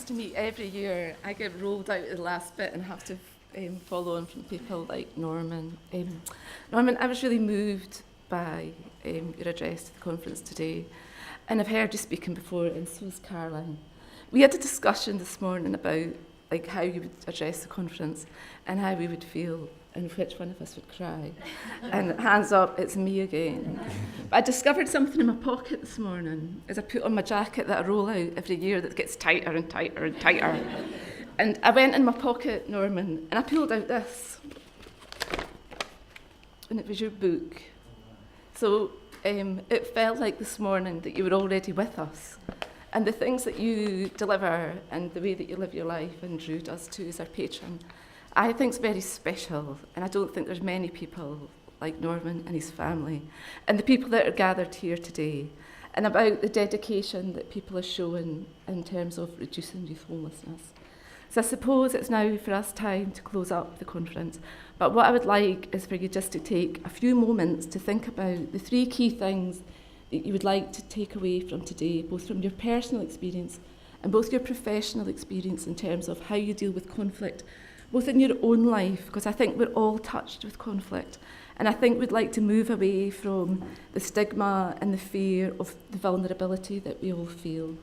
to meet every year, I get rolled out at the last bit and have to follow on from people like Norman. Norman, I was really moved by your address to the conference today, and I've heard you speaking before, and so has Caroline. We had a discussion this morning about how you would address the conference and how we would feel and which one of us would cry. And hands up, it's me again. But I discovered something in my pocket this morning as I put on my jacket that I roll out every year that gets tighter and tighter and tighter. And I went in my pocket, Norman, and I pulled out this. And it was your book. So it felt like this morning that you were already with us. And the things that you deliver and the way that you live your life, and Drew does too as our patron, I think is very special. And I don't think there's many people like Norman and his family, and the people that are gathered here today, and about the dedication that people are showing in terms of reducing youth homelessness. So I suppose it's now for us time to close up the conference. But what I would like is for you just to take a few moments to think about the 3 key things that you would like to take away from today, both from your personal experience and both your professional experience in terms of how you deal with conflict, both in your own life, because I think we're all touched with conflict. And I think we'd like to move away from the stigma and the fear of the vulnerability that we all feel.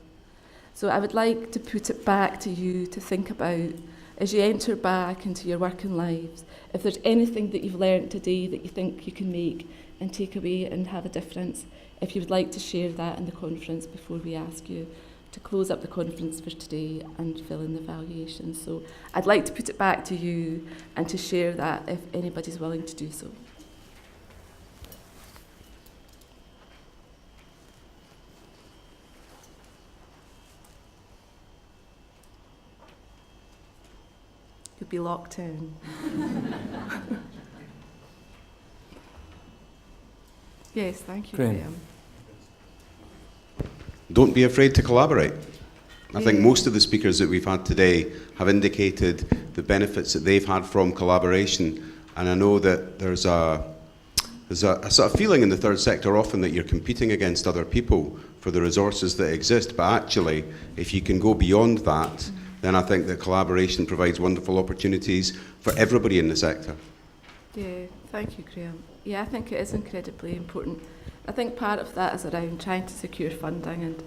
So I would like to put it back to you to think about, as you enter back into your working lives, if there's anything that you've learned today that you think you can make and take away and have a difference, if you would like to share that in the conference before we ask you to close up the conference for today and fill in the valuations. So I'd like to put it back to you and to share that if anybody's willing to do so. Could be locked in. Yes, thank you, Graham. Don't be afraid to collaborate. I think most of the speakers that we've had today have indicated the benefits that they've had from collaboration, and I know that there's a sort of feeling in the third sector often that you're competing against other people for the resources that exist, but actually, if you can go beyond that, then I think that collaboration provides wonderful opportunities for everybody in the sector. Yeah, thank you, Graham. Yeah, I think it is incredibly important. I think part of that is around trying to secure funding and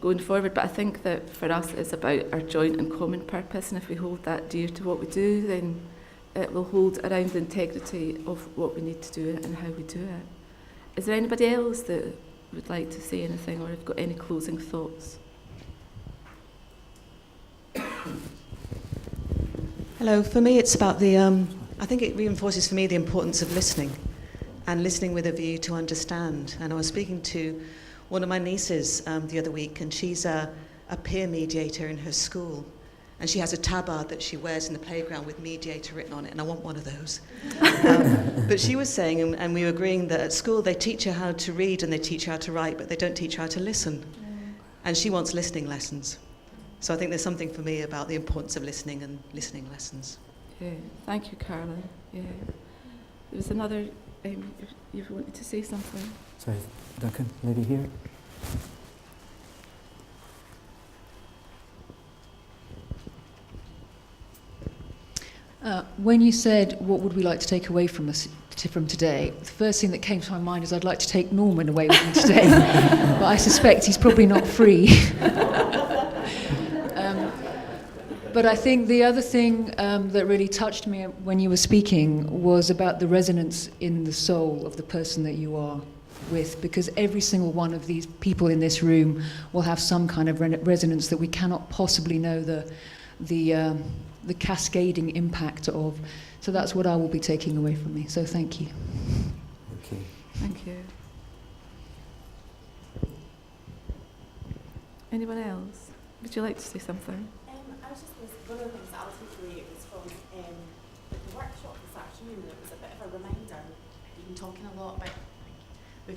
going forward, but I think that for us it's about our joint and common purpose, and if we hold that dear to what we do, then it will hold around the integrity of what we need to do and how we do it. Is there anybody else that would like to say anything or have got any closing thoughts? Hello, for me it's about the, I think it reinforces for me the importance of listening and listening with a view to understand. And I was speaking to one of my nieces the other week, and she's a peer mediator in her school. And she has a tabard that she wears in the playground with mediator written on it, and I want one of those. But she was saying, and we were agreeing, that at school they teach her how to read and they teach her how to write, but they don't teach her how to listen. And she wants listening lessons. So I think there's something for me about the importance of listening and listening lessons. Yeah, thank you, Caroline. Yeah. There was another, you wanted to say something? Sorry, Duncan, maybe here? When you said, what would we like to take away from today, the first thing that came to my mind is I'd like to take Norman away with me today, but I suspect he's probably not free. But I think the other thing that really touched me when you were speaking was about the resonance in the soul of the person that you are with, because every single one of these people in this room will have some kind of resonance that we cannot possibly know the cascading impact of. So that's what I will be taking away from me. So thank you. Okay. Thank you. Anyone else? Would you like to say something? I was just one of the things that I was taking away was from the workshop this afternoon. It was a bit of a reminder. We've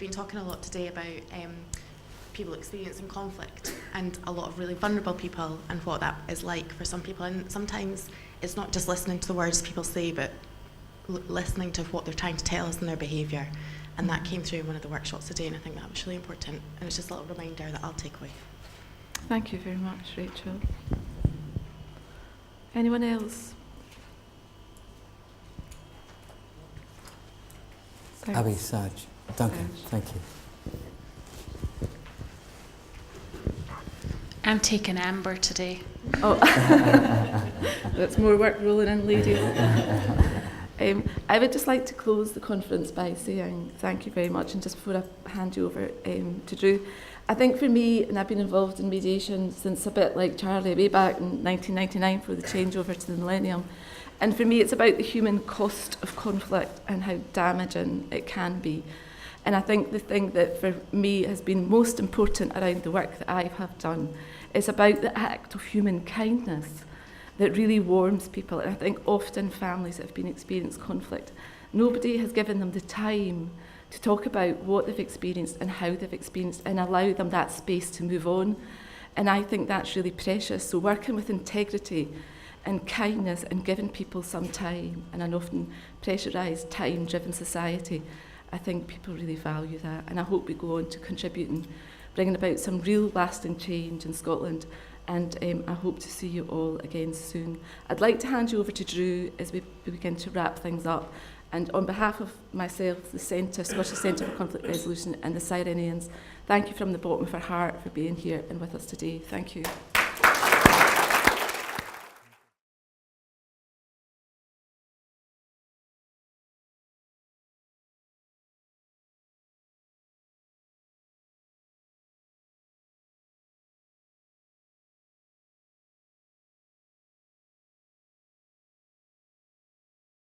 been talking a lot today about people experiencing conflict and a lot of really vulnerable people and what that is like for some people. And sometimes it's not just listening to the words people say, but listening to what they're trying to tell us in their behaviour. And that came through in one of the workshops today, and I think that was really important. And it's just a little reminder that I'll take away. Thank you very much, Rachel. Anyone else? Thanks. Abby, Saj, Duncan, thank you. I'm taking Amber today. Oh, that's more work rolling in, ladies. I would just like to close the conference by saying thank you very much, and just before I hand you over to Drew, I think for me, and I've been involved in mediation since a bit like Charlie, way back in 1999 for the changeover to the millennium, and for me it's about the human cost of conflict and how damaging it can be. And I think the thing that for me has been most important around the work that I have done is about the act of human kindness that really warms people. And I think often families that have been experiencing conflict, nobody has given them the time to talk about what they've experienced and how they've experienced and allow them that space to move on. And I think that's really precious. So working with integrity and kindness and giving people some time, and an often pressurised, time-driven society, I think people really value that. And I hope we go on to contribute and bringing about some real lasting change in Scotland. And I hope to see you all again soon. I'd like to hand you over to Drew as we begin to wrap things up. And on behalf of myself, the Scottish Centre for Conflict Resolution and the Cyreneans, thank you from the bottom of our heart for being here and with us today. Thank you.